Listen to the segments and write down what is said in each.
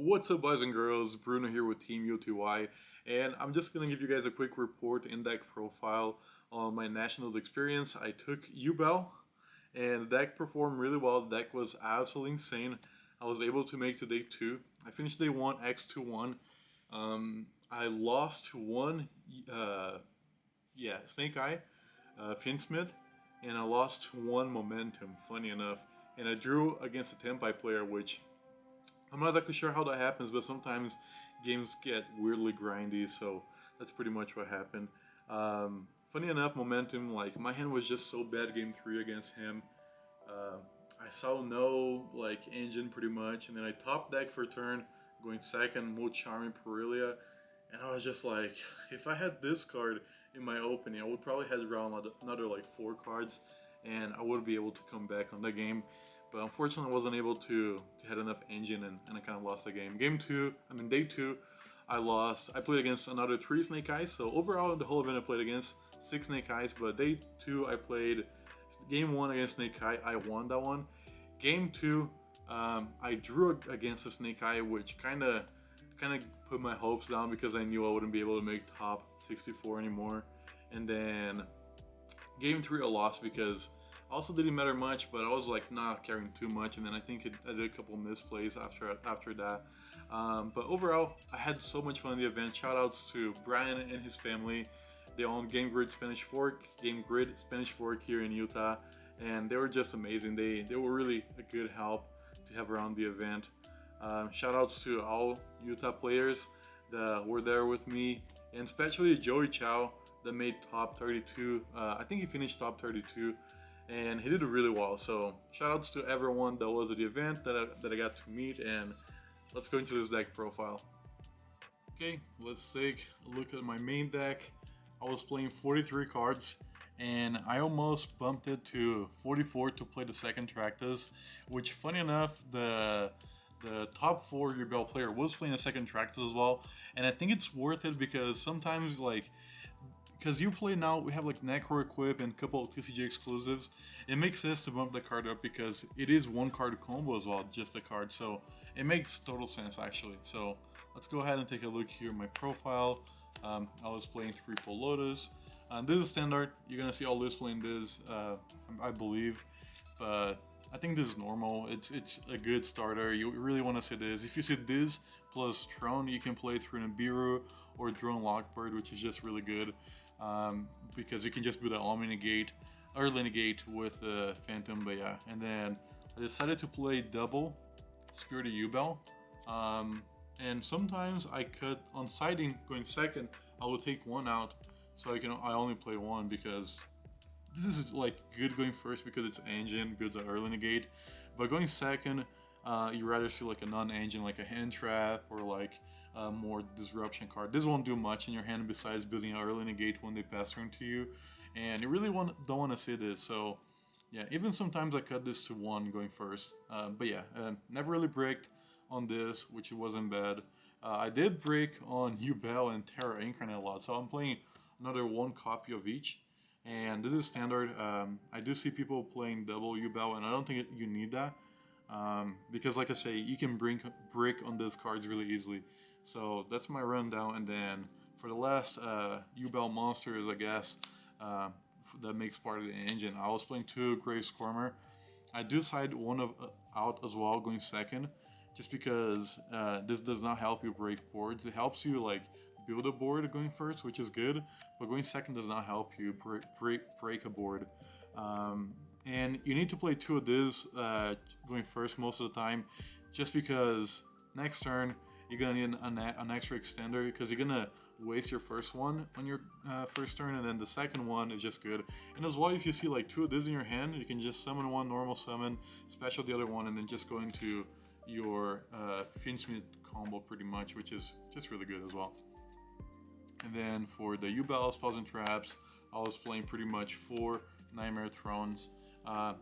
What's up, boys and girls? Bruno here with Team UTY, and I'm just gonna give you guys a quick report in deck profile on my Nationals experience. I took Yubel, and the deck performed really well. The deck was absolutely insane. I was able to make to day 2. I finished day 1 X2-1. I lost one, Snake Eye, Finsmith, and I lost one Momentum, funny enough. And I drew against a Tempai player, which I'm not exactly sure how that happens, but sometimes games get weirdly grindy, so that's pretty much what happened. Funny enough, Momentum, like, my hand was just so bad game 3 against him. I saw no, like, engine pretty much, and then I top deck for turn, going second, Mo Charming Perilia, and I was just like, if I had this card in my opening, I would probably have drawn another like 4 cards, and I would be able to come back on the game. But unfortunately, I wasn't able to had enough engine, and I kind of lost the game. Day 2, I lost. I played against another 3 Snake Eyes. So overall, in the whole event, I played against 6 Snake Eyes. But day 2, I played game 1 against Snake Eye. I won that one. Game 2, I drew against a Snake Eye, which kind of put my hopes down because I knew I wouldn't be able to make top 64 anymore. And then game 3, I lost because also didn't matter much, but I was like not caring too much, and then I think I did a couple misplays after that. But overall, I had so much fun in the event. Shoutouts to Brian and his family. They own Game Grid Spanish Fork here in Utah, and they were just amazing. They were really a good help to have around the event. Shoutouts to all Utah players that were there with me, and especially Joey Chow that made top 32. I think he finished top 32. And he did really well, so shoutouts to everyone that was at the event that I got to meet, and let's go into this deck profile. Okay, let's take a look at my main deck. I was playing 43 cards, and I almost bumped it to 44 to play the second Tractus, which funny enough, the top 4 Yubel player was playing a second Tractus as well, and I think it's worth it because sometimes because you play now, we have like Necro Equip and a couple of TCG exclusives. It makes sense to bump the card up because it is 1 card combo as well, just a card. So it makes total sense actually. So let's go ahead and take a look here at my profile. I was playing Triple Lotus. This is standard. You're gonna see all this playing this, I believe. But I think this is normal. It's a good starter. You really want to see this. If you see this plus Throne, you can play through Nibiru or Drone Lockbird, which is just really good. Because you can just build an early negate with the Phantom, but yeah. And then I decided to play double Spirited Yubel. And sometimes I cut on siding going second, I will take 1 out, so I only play 1 because this is like good going first because it's engine, builds an early negate. But going second, you rather see like a non-engine, like a hand trap or like more disruption card. This won't do much in your hand besides building an early negate when they pass turn to you, and you really don't want to see this. So yeah, even sometimes I cut this to 1 going first. But yeah, never really bricked on this, which it wasn't bad. I did break on Yubel and Terra Incarnate a lot, so I'm playing another 1 copy of each. And this is standard. I do see people playing double Yubel, and I don't think you need that. Because like I say, you can brick on these cards really easily. So that's my rundown, and then for the last Yubel monsters, I guess, that makes part of the engine, I was playing 2 Gravescormer. I do side 1 out as well, going second, just because this does not help you break boards. It helps you like build a board going first, which is good, but going second does not help you break a board. And you need to play 2 of this going first most of the time, just because next turn you're gonna need an extra extender because you're gonna waste your first one on your first turn, and then the second one is just good. And as well, if you see like 2 of this in your hand, you can just summon 1, normal summon, special the other one, and then just go into your Finsmith combo pretty much, which is just really good as well. And then for the Yubel spells and traps, I was playing pretty much 4 Nightmare Thrones.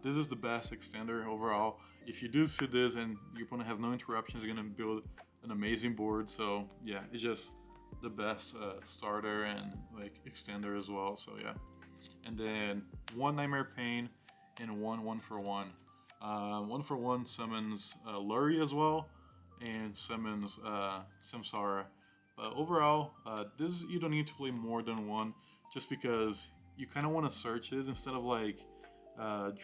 This is the best extender overall. If you do see this and your opponent has no interruptions, you're gonna build an amazing board. So yeah, it's just the best starter and like extender as well. So yeah, and then 1 Nightmare Pain and 1 1-for-1. 1-for-1 summons Lurie as well, and summons Samsara. But overall, this you don't need to play more than one, just because you kind of want to search this instead of like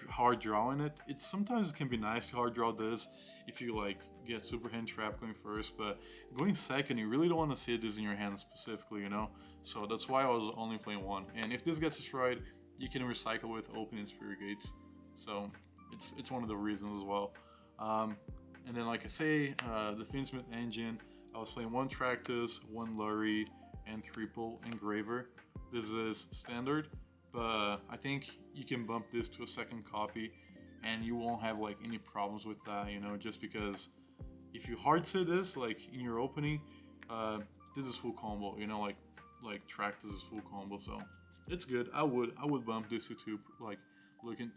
hard drawing it. It sometimes can be nice to hard draw this if you like get super hand trap going first, but going second, you really don't want to see this in your hand specifically, you know. So that's why I was only playing one. And if this gets destroyed, you can recycle with opening Spirit Gates. So it's one of the reasons as well. And then, like I say, the Finsmith engine, I was playing one Tractus, one Lurie, and triple Engraver. This is standard, but I think you can bump this to a second copy and you won't have like any problems with that, you know, just because if you hard set this like in your opening, this is full combo, you know, like Tractus is full combo, so it's good. I would bump this to two, like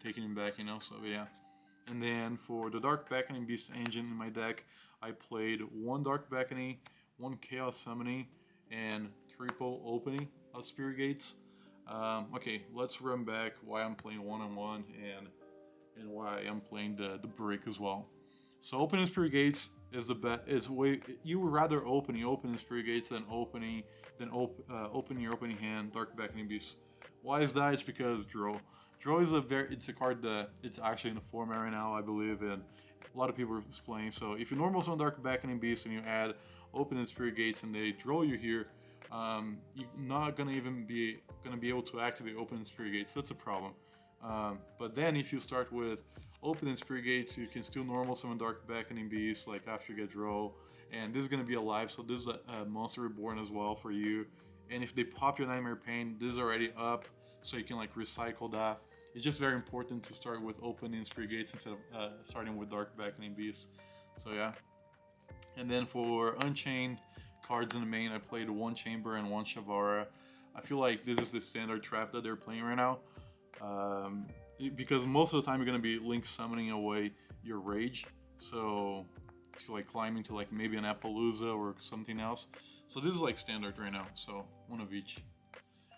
taking him back, you know, so yeah. And then for the Dark Beckoning Beast engine in my deck, I played one Dark Beckoning, one Chaos Summoning, and triple opening of Spirit Gates. Okay, let's run back why I'm playing one-on-one and why I'm playing the brick as well. So opening Spirit Gates is the best. Is way you would rather opening Spirit Gates than opening your opening hand Dark Beckoning Beast. Why is that? It's because Draw is it's a card that it's actually in the format right now, I believe, and a lot of people are playing. So if you normal summon Dark Beckoning Beast and you add Open and Spirit Gates and they draw you here, you're not gonna be able to activate Open and Spirit Gates. That's a problem. But then if you start with Open and Spirit Gates, you can still normal summon Dark Beckoning Beast like after you get draw, and this is gonna be alive. So this is a Monster Reborn as well for you. And if they pop your Nightmare Pain, this is already up, so you can like recycle that. It's just very important to start with opening Spirit Gates instead of starting with Dark Beckoning Beast. So yeah. And then for Unchained cards in the main, I played one Chamber and one Shavara. I feel like this is the standard trap that they're playing right now. Because most of the time you're going to be Link summoning away your Rage. So to like climbing to like maybe an Appaloosa or something else. So this is like standard right now. So one of each.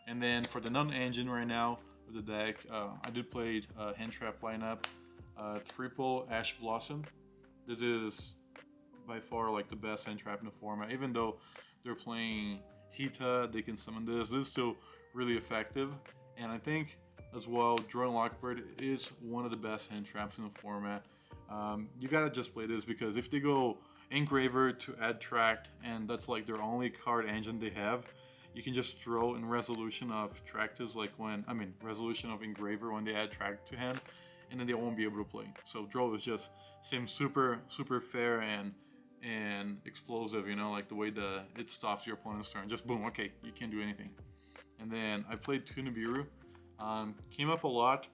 And then for the non-engine right now of the deck, I did play hand trap lineup, triple Ash Blossom. This is by far like the best hand trap in the format. Even though they're playing Hita, they can summon this. This is still really effective. And I think as well, Drawing Lockbird is one of the best hand traps in the format. You gotta just play this because if they go Engraver to add Tract, and that's like their only card engine they have, you can just draw in Resolution of Tractus, Resolution of Engraver when they add Tract to hand, and then they won't be able to play. So draw is just seems super fair and explosive, you know, like the way it stops your opponent's turn. Just boom, okay, you can't do anything. And then I played two Nibiru. Came up a lot,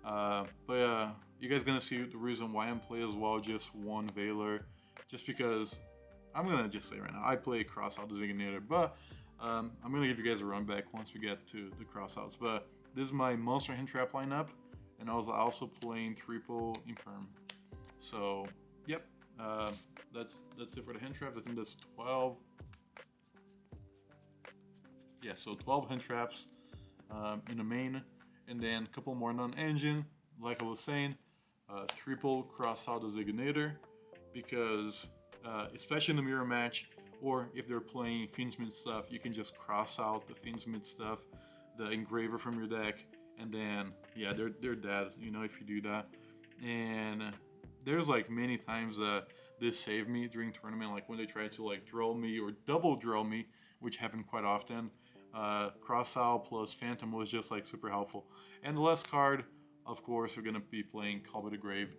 but you guys gonna see the reason why I'm playing as well, just one Veiler, just because I'm gonna just say right now, I play Crossout Designator, but I'm gonna give you guys a run back once we get to the crossouts. But this is my Monster Hand Trap lineup, and I was also playing triple Imperm. So, yep, that's it for the hand trap. I think that's 12. Yeah, so 12 hand traps in the main, and then a couple more non-engine. Like I was saying, triple Crossout Designator, because especially in the mirror match, or if they're playing Fiendsmith stuff, you can just cross out the Fiendsmith stuff, the Engraver from your deck, and then yeah, they're dead, you know, if you do that. And there's like many times that this saved me during tournament, like when they tried to like draw me or double draw me, which happened quite often. Cross out plus Phantom was just like super helpful. And the last card, of course, we're gonna be playing Call by the Grave,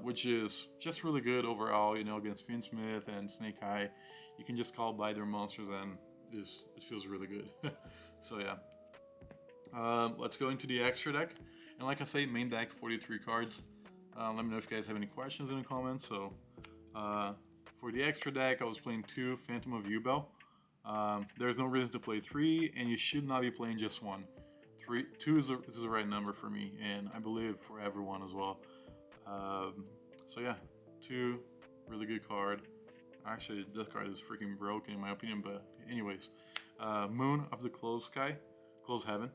which is just really good overall, you know, against Fiendsmith and Snake Eye. You can just call by their monsters and it feels really good. So yeah. Let's go into the extra deck. And like I say, main deck, 43 cards. Let me know if you guys have any questions in the comments. So for the extra deck, I was playing 2 Phantom of Yubel. There's no reason to play 3, and you should not be playing just 1. 2 is the right number for me, and I believe for everyone as well. So yeah, 2, really good card. Actually, this card is freaking broken in my opinion, but anyways. Moon of the Closed Sky, Closed Heaven.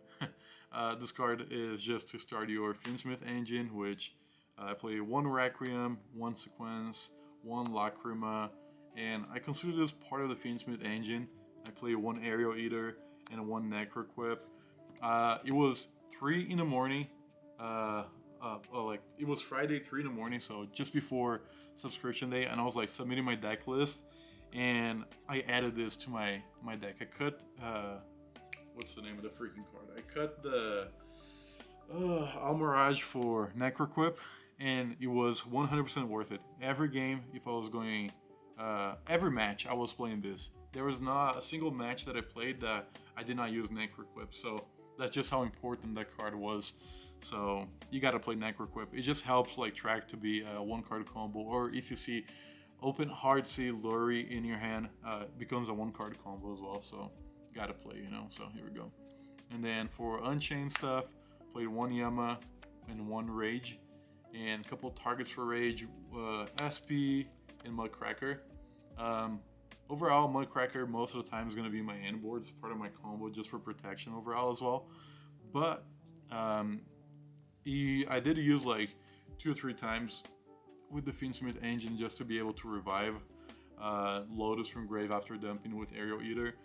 This card is just to start your Finsmith engine, which I play 1 Requiem, 1 Sequence, 1 Lacrima, and I consider this part of the Fiendsmith engine. I played one Aerial Eater and one Necroquip. It was 3 in the morning. Like it was Friday, 3 in the morning, so just before subscription day, and I was like submitting my deck list, and I added this to my deck. I cut what's the name of the freaking card? I cut the Almirage for Necroquip, and it was 100% worth it. Every game, if I was going, every match I was playing this. There was not a single match that I played that I did not use Necroquip. So that's just how important that card was. So you gotta play Necroquip. It just helps like track to be a 1-card combo, or if you see open hard C Lurry in your hand, becomes a 1-card combo as well. So gotta play, you know. So here we go. And then for Unchained stuff, played 1 Yama and 1 Rage, and a couple targets for Rage, SP and Mudcracker. Overall, Mudcracker most of the time is going to be my end board. It's part of my combo just for protection overall as well. But I did use like 2 or 3 times with the Fiendsmith engine just to be able to revive Lotus from grave after dumping with Aerial Eater.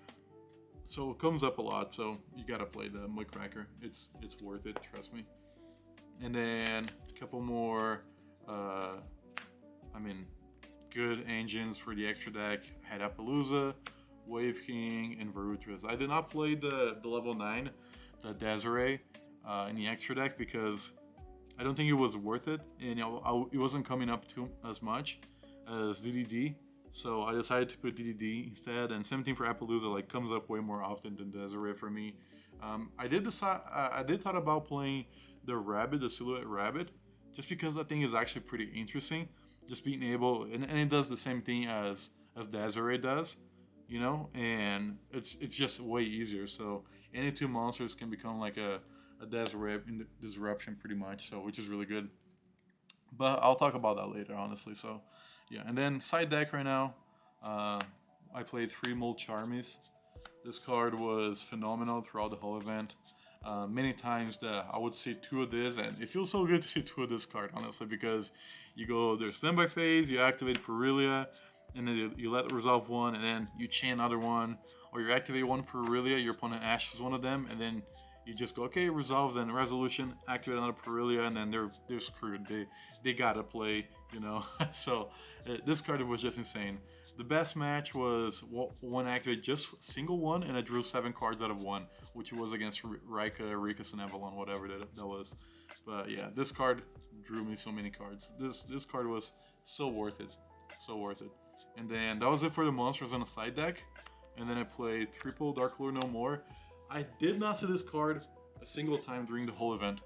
So it comes up a lot, so you gotta play the Mudcracker. It's worth it, trust me. And then a couple more, good engines for the extra deck. I had Appaloosa, Wave King, and Varutras. I did not play the level 9, the Desiree, in the extra deck because I don't think it was worth it, and it wasn't coming up too as much as DDD. So I decided to put DDD instead, and 17 for Appaloosa like comes up way more often than Desiree for me. I did thought about playing the Rabbit, the Silhouette Rabbit, just because that thing is actually pretty interesting. Just being able, and it does the same thing as Desiree does, you know, and it's just way easier. So any 2 monsters can become like a Desiree in Disruption pretty much, so which is really good. But I'll talk about that later, honestly. So yeah, and then side deck right now, I played 3 Mulcharmies. This card was phenomenal throughout the whole event. Many times that I would see 2 of this, and it feels so good to see 2 of this card, honestly, because you go their standby phase, you activate Perilia, and then you let it resolve 1, and then you chain another one, or you activate 1 Perilia, your opponent ashes one of them, and then you just go, okay, resolve, then resolution, activate another Perilia, and then they're screwed. They gotta play, you know. So this card was just insane. The best match was 1 activate, just single 1, and I drew 7 cards out of 1, which was against Rika, Rikus, and Avalon, whatever that was. But yeah, this card drew me so many cards. This card was so worth it, so worth it. And then that was it for the monsters on the side deck. And then I played Triple Dark Lord No More. I did not see this card a single time during the whole event.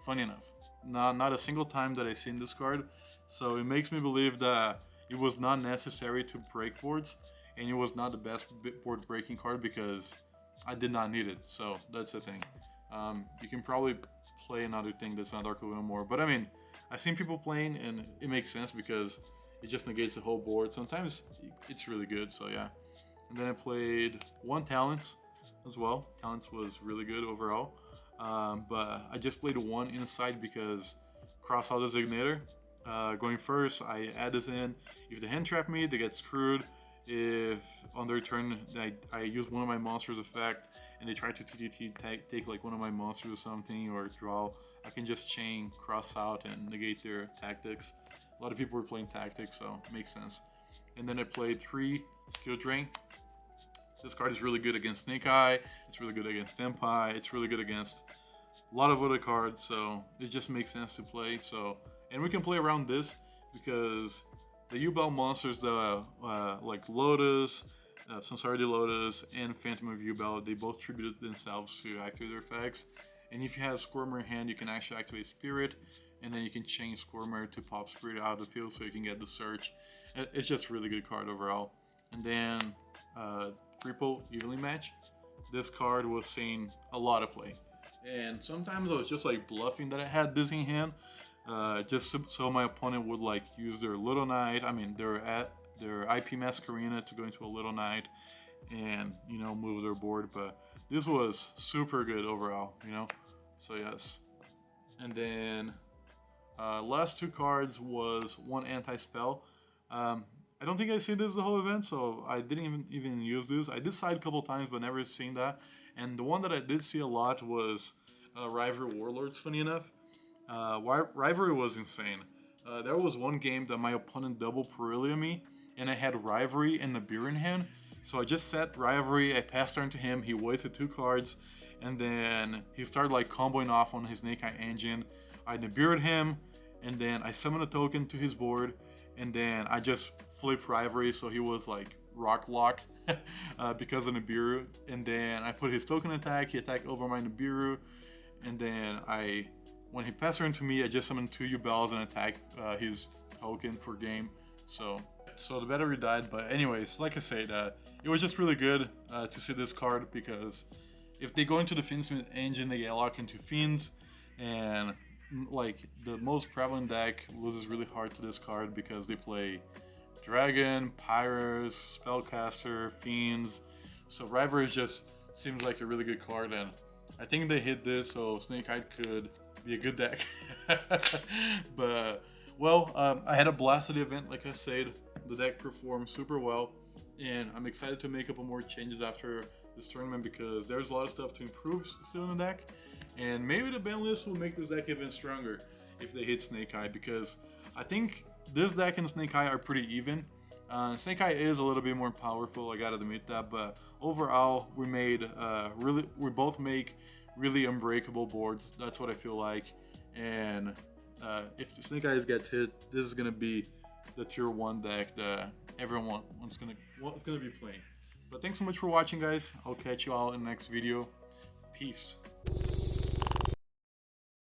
Funny enough, not a single time that I seen this card. So it makes me believe that it was not necessary to break boards, and it was not the best board breaking card because I did not need it. So that's the thing. You can probably play another thing that's not Dark Lord No More, but I mean, I've seen people playing, and it makes sense because it just negates the whole board. Sometimes it's really good. So yeah. And then I played 1 Talents as well. Talents was really good overall. But I just played 1 inside because cross out designator. Going first, I add this in. If they hand trap me, they get screwed. If on their turn I use one of my monsters effect and they try to TTT take like one of my monsters or something or draw, I can just chain cross out and negate their tactics. A lot of people were playing tactics, so it makes sense. And then I played 3 Skill Drain. This card is really good against Snake Eye. It's really good against Tempai. It's really good against a lot of other cards, so it just makes sense to play. So, and we can play around this because the Yubel monsters, like Lotus, Sansari de Lotus, and Phantom of Yubel, they both tributed themselves to activate their effects. And if you have Squirmer in hand, you can actually activate Spirit, and then you can change Squirmer to pop Spirit out of the field so you can get the search. It's just a really good card overall. And then Triple Evenly Match. This card was seeing a lot of play. And sometimes I was just like bluffing that I had this in hand, just so my opponent would like use their Little Knight, their IP Masquerena to go into a Little Knight and, you know, move their board. But this was super good overall, you know, so yes. And then last 2 cards was 1 Anti-Spell. I don't think I see this the whole event, so I didn't even use this. I did side a couple times, but never seen that. And the one that I did see a lot was Rivalry Warlords. Funny enough, Rivalry was insane. There was one game that my opponent double Perillia me, and I had Rivalry and Nibiru in hand. So I just set Rivalry, I passed turn to him, he wasted 2 cards, and then he started like comboing off on his Snake Eye Engine. I Nibiru'd him, and then I summoned a token to his board, and then I just flipped Rivalry, so he was like rock lock because of Nibiru. And then I put his token attack, he attacked over my Nibiru, and then when he passed turn to me, I just summoned 2 Yubels and attacked his token for game. So the battery died, but anyways, like I said, it was just really good to see this card, because if they go into the Fiendsmith engine, they get locked into Fiends, and like the most prevalent deck loses really hard to this card because they play Dragon, Pyrus, Spellcaster, Fiends. So Rivalry just seems like a really good card, and I think they hit this, so Snake Eye could be a good deck. But well, I had a blasted event, like I said. The deck performed super well, and I'm excited to make up more changes after this tournament, because there's a lot of stuff to improve still in the deck, and maybe the ban list will make this deck even stronger if they hit Snake Eye, because I think this deck and Snake Eye are pretty even. Snake Eye is a little bit more powerful, I gotta admit that, but overall we both make really unbreakable boards. That's what I feel like, and if the Snake Eyes gets hit, this is gonna be the tier 1 deck that everyone is gonna be playing. But thanks so much for watching, guys. I'll catch you all in the next video. Peace.